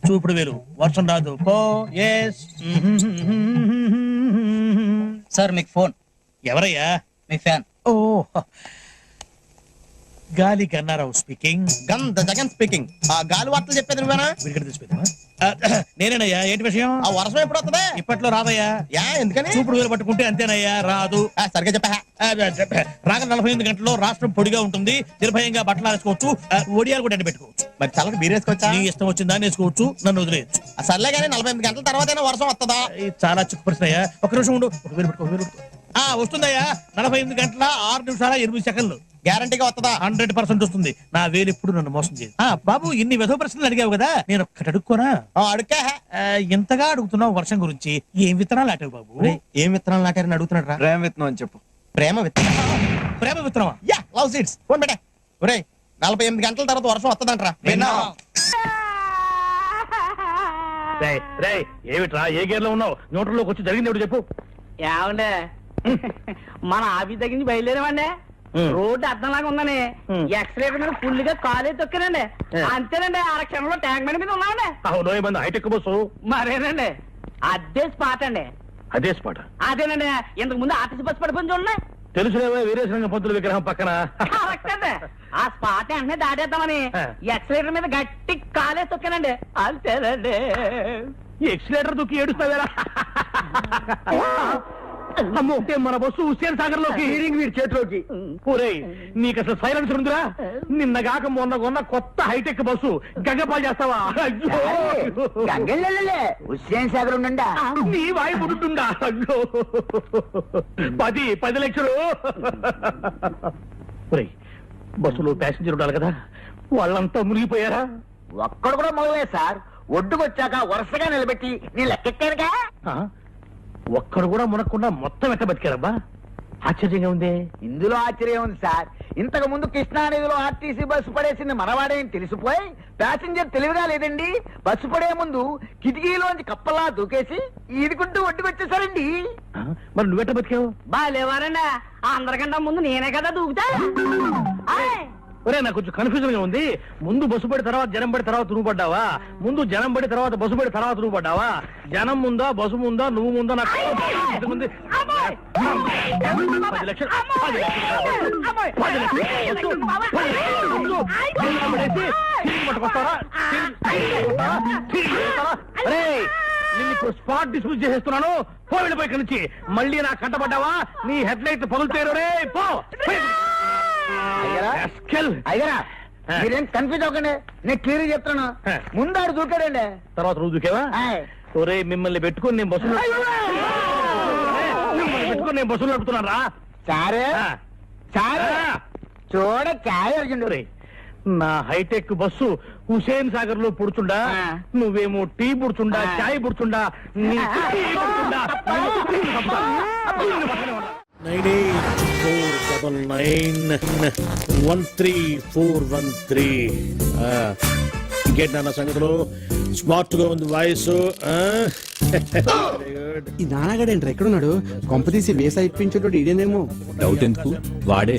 చూపుడు వేలు. వర్షం రాదు పో. ఎస్ సార్ మీకు ఫోన్. ఎవరయ్యా? మీ ఫ్యాన్. ఓ గాలి Gannarao speaking. Gun the Jagan speaking. ఆ గాలి వార్తలు చెప్పేది నువ్వేనా? విడిగడ తీసిపోయిందా? నేనేనయ్యా. ఏంటి విషయం? ఆ వర్షం ఎప్పుడు వస్తుంది? ఇప్పట్లో రాదయ్యా. ఎందుకని? చూపుడు వేలు పట్టుకుంటే అంతేనయ్యా, రాదు. సరిగ్గా చెప్పా. రాగల 48 గంటల్లో రాష్ట్రం పొడిగా ఉంటుంది, నిర్భయంగా బట్టలు ఆరేసుకోవచ్చు, ఒడియాలు కూడా ఎండబెట్టుకోవచ్చు. మరి చల్లకి బీరేసుకోవచ్చా? నీ ఇష్టం వచ్చిందా వేసుకోవచ్చు, నన్ను వదిలేయచ్చు. సర్లే కానీ 48 గంటల తర్వాత వర్షం వస్తుందా? చాలా చిక్కు ప్రశ్న అయ్యా. ఒక నిమిషం ఉండు. వస్తుందయ్యా. 48 గంటల 6 నిమిషాల 8 సెకండ్లు. గ్యారంటీగా వస్తుందా? 100% వస్తుంది. నా వేలు ఎప్పుడు నన్ను మోసం చేయదు. బాబు ఇన్ని వెధవ ప్రశ్నలు అడిగావు కదా, నేను ఒక్కటి అడుక్కోనా? అడుక్కా. ఎంతగా అడుగుతున్నావు వర్షం గురించి? ఏం విత్తనాలు నాటావు బాబు? ఏం విత్తనాలు నాటారని అడుగుతున్నాడు రా. ప్రేమ విత్తనం అని చెప్పు. ప్రేమ విత్తనం? ప్రేమ విత్తనమా? Yeah, love seeds. ఫోన్ పెట్టే. ఒరే 48 గంటల తర్వాత వర్షం వస్తుందంటరా. ఏమిట్రా ఏ గేర్ లో ఉన్నావు? న్యూట్రల్లోకి వచ్చి జరిగింది ఏమిటి చెప్పు. ఏమండే మన ఆఫీస్ దగ్గర నుంచి బయలుదేరామండి. రోడ్డు అర్థంలాగా ఉందని ఎక్స్లేటర్ మీద ఫుల్ గా కాలే తొక్కానండి. అంతేనండి, క్షణంలో ట్యాంక్ బండి మీద ఉన్నామండి. అవును మంది హైటెక్ బస్సు. మరేనండి అదే స్పాట్ అండి. అదే స్పాట్? అదేనండి, ఇంతకు ముందు ఆర్టీసీ బస్సు పడిపోయింది చూడండి. తెలుసులేవా వీరేశలింగ పంతుల విగ్రహం పక్కన. కరెక్ట్ అండి. ఆ స్పాట్ వెంటనే దాటేద్దామని ఎక్సలేటర్ మీద గట్టి కాలే తొక్కానండి. అంతేనండి. ఎక్సిలేటర్ దుక్కి ఏడుస్తావేరా? అమ్మో, మన బస్సు హుస్సేన్ సాగర్ లోకి, వీడి చేతిలోకి. ఒరేయ్, నీకు అసలు సైలెన్సర్ ఉందిరా? నిన్నగాక మొన్న కొన్న కొత్త హైటెక్ బస్సు గంగపాలు చేస్తావా? హుస్సేన్ సాగర్ ఉండండి. నీ వాయి పుడుతుందా? అయ్యో, 10 లక్షలు. ఒరేయ్, బస్సులో ప్యాసింజర్ ఉండాలి కదా, వాళ్ళంతా మునిగిపోయారా? ఒక్కడు కూడా మొదలే సార్. ఒడ్డుకొచ్చాక వరుసగా నిలబెట్టి నేను లెక్కెట్టానుగా. ఒక్కడు కూడా మునక్కుండా మొత్తం ఎట్ట బతికారబ్బా? ఆశ్చర్యంగా ఉంది. ఇందులో ఆశ్చర్యం ఉంది సార్. ఇంతకు ముందు కృష్ణానదిలో ఆర్టీసీ బస్సు పడేసింది మనవాడే అని తెలిసిపోయి ప్యాసింజర్ తెలివిగా లేదండి, బస్సు పడే ముందు కిటికీలోంచి కప్పలా దూకేసి ఈదుకుంటూ ఒడ్డుకొచ్చేసారండి. మరి నువ్వెట్ట బతికావు? బాగాలేవారండి, అందరికంటే ముందు నేనే కదా దూకుతా. ఒరే, నాకు కొంచెం కన్ఫ్యూజన్ గా ఉంది. ముందు బస్సు పడి తర్వాత జనం పడి తర్వాత నువ్వు పడ్డావా? ముందు జనం పడి తర్వాత బస్సు పడి తర్వాత నువ్వు పడ్డావా? జనం ముందా బస్సు ముందా నువ్వు ముందా? నాకు 10 లక్షలు. 10 నిన్ను స్పాట్ డిస్మిస్ చేసేస్తున్నాను. పో, వెళ్ళిపోయి ఇక్కడి నుంచి. మళ్ళీ నాకు కంటపడ్డావా నీ హెడ్ లైట్ పగులుతారు. రే పో. అయ్యరా, మీరేం కన్ఫ్యూజ్ అవ్వకండి, నేను క్లియర్ చెప్తాను. ముందాడు దూకాడండి, తర్వాత రోజు దూకేవా? ఒరే, మిమ్మల్ని పెట్టుకుని నేను బస్సులు నడుపుతున్నాను రా. సారే సారే చూడ చాయ్ అడిగిండు. నా హైటెక్ బస్సు హుసేన్ సాగర్ లో పుడుచుండా, నువ్వేమో టీ పుడుచుండా, చాయ్ పుడుచుండా. 9849913413. ఇంకేంటి నాన్న సంగతులు? స్మార్ట్ గా ఉంది వాయిస్. ఈ నాన్నగాడేంట్రా ఎక్కడున్నాడు? కొంపతీసి వీసా ఇప్పించేటోడు ఇదేనేమో. డౌట్ ఎందుకు, వాడే.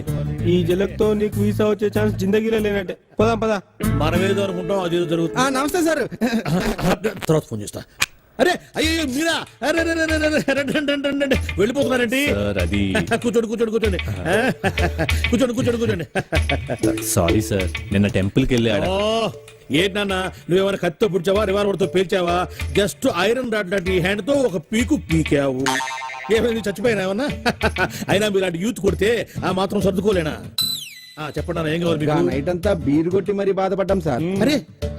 ఈ జలక్తో నీకు వీసా వచ్చే ఛాన్స్ జిందగీలో లేనట్టే. పదా పదా. మనమేదో అనుకుంటాం, అదేదో జరుగుతుంది. నమస్తే సార్. తర్వాత ఫోన్ చేస్తా. అరే, అయ్యో మీరా? వెళ్ళిపోతున్నారండి. అది కూర్చోండి కూర్చోండి కూర్చోండి కూర్చోండి కూర్చోండి. సారీ సార్, నిన్న టెంపుల్ కి వెళ్ళాడు. ఏంటన్నా, నువ్వేమైనా కత్తితో పుడిచావా, రివాల్వర్ తో పేల్చావా? జస్ట్ ఐరన్ రాడ్ లాంటి హ్యాండ్ తో ఒక పీకు పీకావు. ఏమైంది, చచ్చిపోయినా ఏమన్నా? అయినా మీలాంటి యూత్ కొడితే ఆ మాత్రం సర్దుకోలేనా? చెప్పండి అన్న, ఏం కావాలి మీకు? నైట్ అంతా బీరు కొట్టి మరి బాధపడ్డాం సార్. అరే,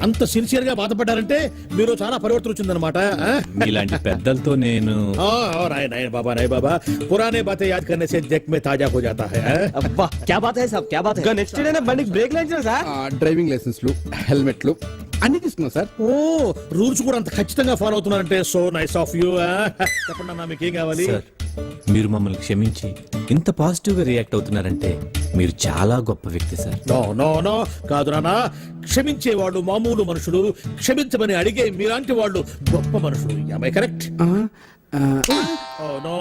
అంత సిన్సియర్ గా బాధపడ్డారంటే మీరు చాలా పరివర్తన వచ్చిందనమాట. ఇలాంటి పెద్దలతో నేను బాబా నాయ్ బాబా పురానే బాతే యాద్ కర్నే సే జగ్ మే తాజా హో జాతా హై. అబ్బా, క్యా బాత్ హై సాబ్, క్యా బాత్ హై. నెక్స్ట్ డే బండికి బ్రేక్ లైన్స్ సార్. డ్రైవింగ్ లైసెన్స్లు, హెల్మెట్లు అన్ని తీసుకున్నాం సార్. ఓ, రూల్స్ కూడా అంత ఖచ్చితంగా ఫాలో అవుతున్నారంటే సో నైస్ ఆఫ్ యూ. చెప్పండి అన్న, మీకు ఏం కావాలి? సార్, మీరు మమ్మల్ని క్షమించి ఇంత పాజిటివ్ గా రియాక్ట్ అవుతున్నారంటే మీరు చాలా గొప్ప వ్యక్తి సార్. నో నో నో, కాదు నాన్న. క్షమించేవాళ్ళు మామూలు మనుషులు, క్షమించమని అడిగే మీలాంటి వాళ్ళు గొప్ప మనుషులు. am I correct? Oh no.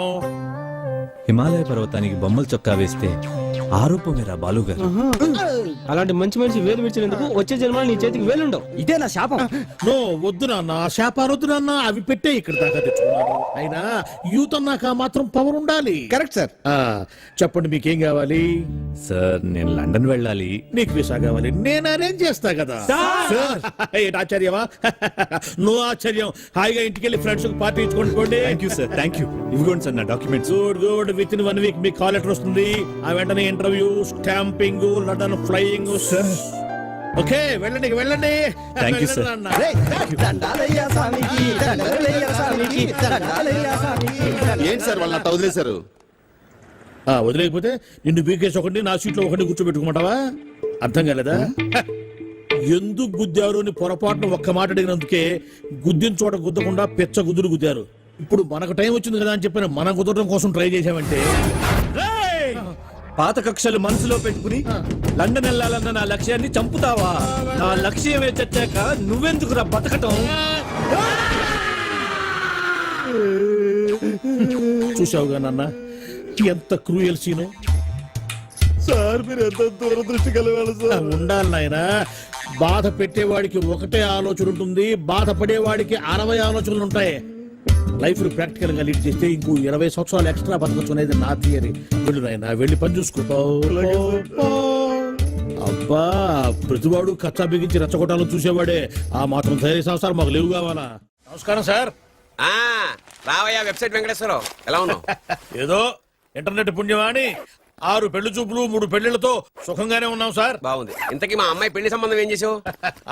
Himalaya పర్వతానికి బొమ్మల చొక్కా వేస్తే ఆరోపమేరా బాలు గారు. అలాంటి మంచి మనిషి వేలు విడిచినందుకు వచ్చే జన్మలో నీ చేతికి వేలుండవు. ఇదే నా శాపం. నో, వద్దు నాన్న, శాపాలు వద్దు నాన్న. అవి పెట్టే ఇక్కడ దాకా తెచ్చుకున్నాను. అయినా యూత్ అన్నాక మాత్రం పవర్ ఉండాలి. Correct sir. చెప్పండి, మీకేం కావాలి? సార్, నేను లండన్ వెళ్ళాలి. నీకు వీసా కావాలి, నేను అరేంజ్ చేస్తా కదా. సార్, ఏంటి ఆశ్చర్యమా? నో ఆశ్చర్యం. హాయిగా ఇంటికి వెళ్ళి ఫ్రెండ్స్ పార్టీ ఇచ్చుకోండి. Thank you sir, thank you. ఇదిగోండి సార్ నా documents. Good good. Within 1 week మీకు కాల్ లెటర్ వస్తుంది. ఆ వెంటనే interview, stamping, London flying. Okay, వెళ్ళండి వెళ్ళండి. Thank you sir. ఏంటి సార్ వాళ్ళ వదిలేశారు? వదిలేకపోతే నిన్ను బీకేసి ఒకటి, నా సీట్ లో ఒకటి కూర్చోబెట్టుకోమంటావా? అర్థం కాలేదా? ఎందుకు గుద్దారు అని పొరపాటున ఒక్క మాట అడిగినందుకే గుద్దిన చోట గుద్దకుండా పెచ్చ గుద్దులు గుద్దారు. ఇప్పుడు మనకు టైం వచ్చింది కదా అని చెప్పిన మనం కుదరడం కోసం ట్రై చేశామంటే. పాత కక్షలు మనసులో పెట్టుకుని లండన్ వెళ్ళాలన్న నా లక్ష్యాన్ని చంపుతావా? నా లక్ష్యమే చచ్చాక నువ్వెందుకురా బతకటం? చూసావుగా నాన్న, ఎంత క్రూయల్ సీను. సార్, మీరు ఎంత దూరదృష్టి కలగాలి సార్. ఉండాలి నాయన. బాధ పెట్టేవాడికి ఒకటే ఆలోచన ఉంటుంది, బాధపడేవాడికి 60 ఆలోచనలు ఉంటాయి. లైఫ్ ప్రాక్టికల్ గా లీడ్ చేస్తే ఇంకో 20 సంవత్సరాలు ఎక్స్ట్రా బతకచ్చు అనేది నా థియరీ. వెళ్ళు నాయనా, వెళ్ళి పని చూసుకుంటావు. అబ్బా, ప్రతివాడు కచ్చా బిగించి రెచ్చగొట్టాలని చూసేవాడే. ఆ మాత్రం ధైర్య సంవత్సరాలు మాకు లేవు కావాలా? నమస్కారం సార్. రావయ్యా వెబ్సైట్ వెంకటేశ్వరరావు, ఎలా ఉన్నావు? ఏదో ఇంటర్నెట్ పుణ్యమాని 6 పెళ్లి చూపులు 3 పెళ్లిళ్లతో సుఖంగానే ఉన్నాం సార్. బాగుంది. ఇంతకీ మా అమ్మాయి పెళ్లి సంబంధం ఏం చేసావు?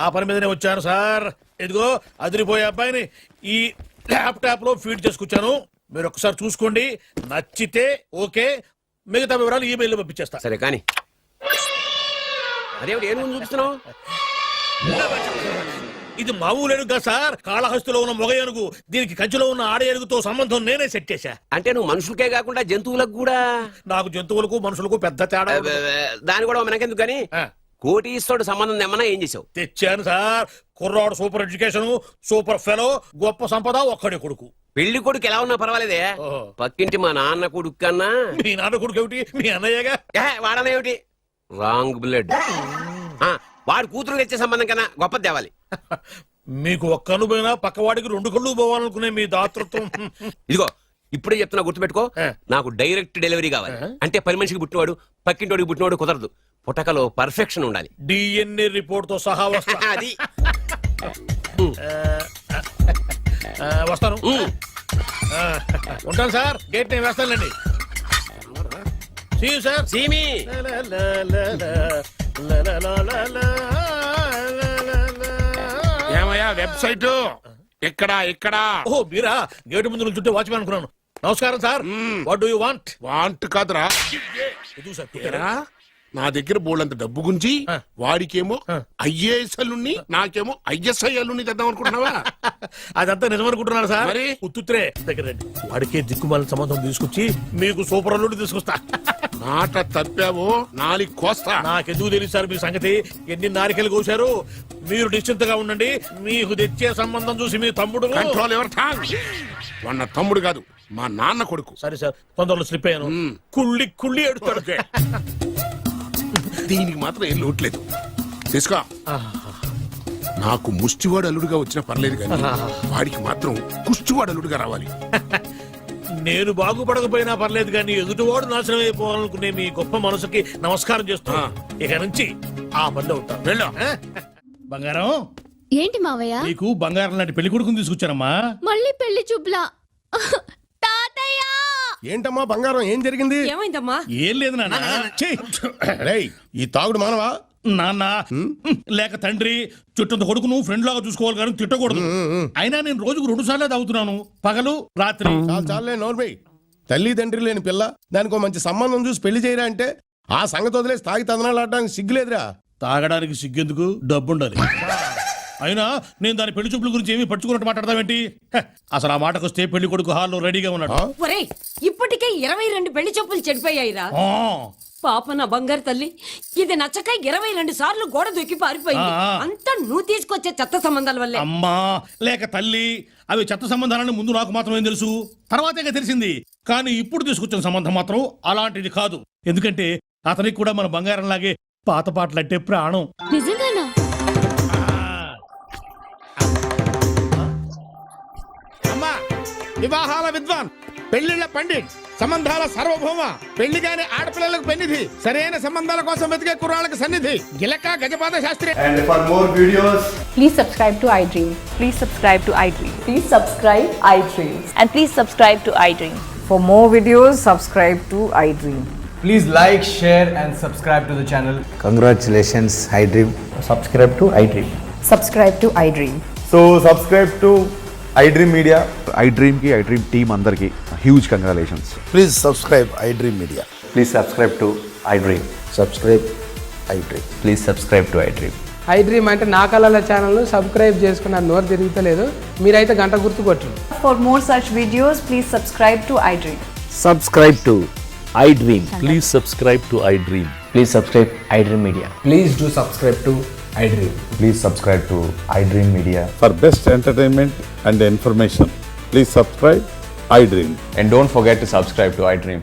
ఆ పని మీదనే వచ్చాను సార్. ఇదిగో అదిరిపోయే అబ్బాయిని ఈ ల్యాప్టాప్ లో ఫీడ్ చేసుకొచ్చాను. మీరు ఒకసారి చూసుకోండి, నచ్చితే ఓకే, మిగతా వివరాలు ఈమెయిల్ పంపించేస్తా. సరే కానీ అదేమిటి ఏం చూపిస్తున్నావు? ఇది మామూలు ఏనుగు కాదు సార్, కాళహస్తిలో ఉన్న మొగ ఏనుగు. దీనికి కంచిలో ఉన్న ఆడ ఏనుగుతో సంబంధం నేనే సెట్ చేశా. అంటే నువ్వు మనుషులకే కాకుండా జంతువులకు కూడా? నాకు జంతువులకు మనుషులకు పెద్ద తేడా. దాని కూడా మనకెందుకు కానీ కోటీశ్వరుడు సంబంధం ఏమన్నా ఏం చేసావు? తెచ్చాను సార్. కుర్రాడు సూపర్ ఎడ్యుకేషన్, సూపర్ ఫెలో, గొప్ప సంపద, ఒక్కడే కొడుకు. పెళ్లి కొడుకు ఎలా ఉన్నా పర్వాలేదే, పక్కింటి మా నాన్న కొడుకు కన్నా. మీ నాన్న కొడుకు ఏమిటి? మీ అన్నయ్యగా. వాడనేమిటి? Wrong blood. వాడు కూతురు తెచ్చే సంబంధం కన్నా గొప్పది తేవాలి. మీకు ఒక్క కన్ను పోయినా పక్కవాడికి 2 కళ్ళు పోవాలనుకునే మీ దాతృత్వం. ఇదిగో ఇప్పుడే చెప్తున్నా, గుర్తుపెట్టుకో. నాకు డైరెక్ట్ డెలివరీ కావాలి. అంటే పని మనిషికి పుట్టినవాడు పక్కింటోడికి పుట్టినవాడు కుదరదు. పుట్టకలో పర్ఫెక్షన్ ఉండాలి. డిఎన్ఏ రిపోర్ట్ తో సహా వస్తా. అది వస్తాను. ఉంటాను సార్. గేట్ నేను వేస్తానండి. సార్ సీమి ఏమయ్యా వెబ్సైట్ ఎక్కడా? ఓ మీరా? గేటు ముందు నుంచుంటే వాచ్మెన్ అనుకున్నాను. నమస్కారం sir. What do you want? Want కాదురా, నా దగ్గర బోళ్ళంత డబ్బు గుంచి వాడికేమో ఐఏఎస్ అల్లుని నాకేమో ఐఎస్ఐ అల్లుని తెద్దాం అనుకుంటున్నావా? అదంతా నిజమనుకుంటున్నాను సార్. మరి ఉత్తుత్రే దగ్గర వాడికే దిక్కుమాల సంబంధం తీసుకొచ్చి మీకు సూపర్ అల్లుడు తీసుకొస్తా. మాట తప్పావో నాలుగు కోస్తా. నాకెందుకు తెలుసు సార్ మీ సంగతి? ఎన్ని నారికలు కోశారు. మీరు నిశ్చింతగా ఉండండి. మీకు తెచ్చే సంబంధం చూసి మీ తమ్ముడు. కంట్రోల్ ఎవరు? వాడు తమ్ముడు కాదు, మా నాన్న కొడుకు. సరే సార్, తొందరలో స్లిప్ అయ్యాను. కుళ్ళి కుళ్ళి ఎడుతాడు. దీనికి మాత్రం ఏం లోట్లేదు. తీసుకో. నాకు ముష్టివాడు అల్లుడుగా వచ్చినా పర్లేదు కానీ వాడికి మాత్రం కుష్టివాడు అల్లుడుగా రావాలి. నేను బాగుపడకపోయినా పర్లేదు కానీ ఎదుటివాడు నాశనం అయిపోవాలనుకునే మీ గొప్ప మనసుకి నమస్కారం చేస్తున్నా. ఇక నుంచి ఆ పనిలో ఉంటాను. వెళ్ళు. బంగారం. ఏంటి మావయ్య? నీకు బంగారం లాంటి పెళ్లి కొడుకుని తీసుకొచ్చానమ్మా. మళ్ళీ పెళ్లి చూపులా? ఏంటమ్మా బంగారం, ఏం జరిగింది? ఏమైందమ్మా? ఏం లేదు నాన్న. ఈ తాగుడు మానవా? నాన్న లేక తండ్రి చుట్టంత కొడుకును ఫ్రెండ్ లాగా చూసుకోవాలి కానీ తిట్టకూడదు. అయినా నేను రోజుకు 2 సార్లే తాగుతున్నాను, పగలు రాత్రి. చాలే నోర్మై. తల్లి తండ్రి లేని పిల్ల, దానికి మంచి సంబంధం చూసి పెళ్లి చేయరా అంటే ఆ సంగతి వదిలేసి తాగి తందనాలు ఆడడానికి సిగ్గులేదురా? తాగడానికి సిగ్గెందుకు, డబ్బుండాలి. అయినా నేను దాని పెళ్లి చూపుల గురించి ఏమీ పట్టుకున్నట్టు మాట్లాడతావేంటి? అసలు ఆ మాటకొస్తే పెళ్లి కొడుకు హాల్లో రెడీగా ఉన్నాడు. ఇప్పటికే 22 పెళ్లి చూపులు చెడిపోయాయిరా. పాప నా బంగారు తల్లి, ఇది నచ్చక 22 సార్లు గోడ దూకి పారిపోయింది. అంతా నువ్వు తీసుకొచ్చే చెత్త సంబంధాల వల్లే. అమ్మా లేక తల్లి, అవి చెత్త సంబంధాలని ముందు నాకు మాత్రమే తెలుసు, తర్వాతే తెలిసింది. కానీ ఇప్పుడు తీసుకొచ్చిన సంబంధం మాత్రం అలాంటిది కాదు. ఎందుకంటే అతనికి కూడా మన బంగారం లాగే పాత పాటలంటే ప్రాణం. నిజంగానా? అమ్మా, వివాహాల విద్వాన్, పెళ్లిళ్ల పండిట్, సంబంధాల సార్వభౌమ, పెళ్లి కాని ఆడపిల్లలకు పెన్నిధి, సరైన సంబంధాల కోసం వెతికే కుర్రాళ్ళకి సన్నిధి, గిలక గజపాద Sastry. And for more videos, Please subscribe to iDream. Please subscribe to iDream. Please subscribe iDream. And please subscribe to iDream. For more videos, subscribe to iDream. please like, share and subscribe to the channel. Congratulations, iDream. Subscribe to iDream. Subscribe to iDream. So subscribe to iDream Media. iDream ki iDream team andarki huge congratulations. Please subscribe iDream Media. Please subscribe to iDream. Subscribe iDream. Please subscribe to iDream. iDream అంటే నా కళల channel subscribe చేసుకున్న నోరు తిరుగుతలేదు. మీరైతే గంట గుర్తు కొట్టండి. For more such videos, please subscribe to iDream. Subscribe to iDream. Please subscribe to iDream. Please subscribe iDream Media. Please do subscribe to iDream. Please subscribe to iDream Media. For best entertainment and information, please subscribe iDream. And don't forget to subscribe to iDream.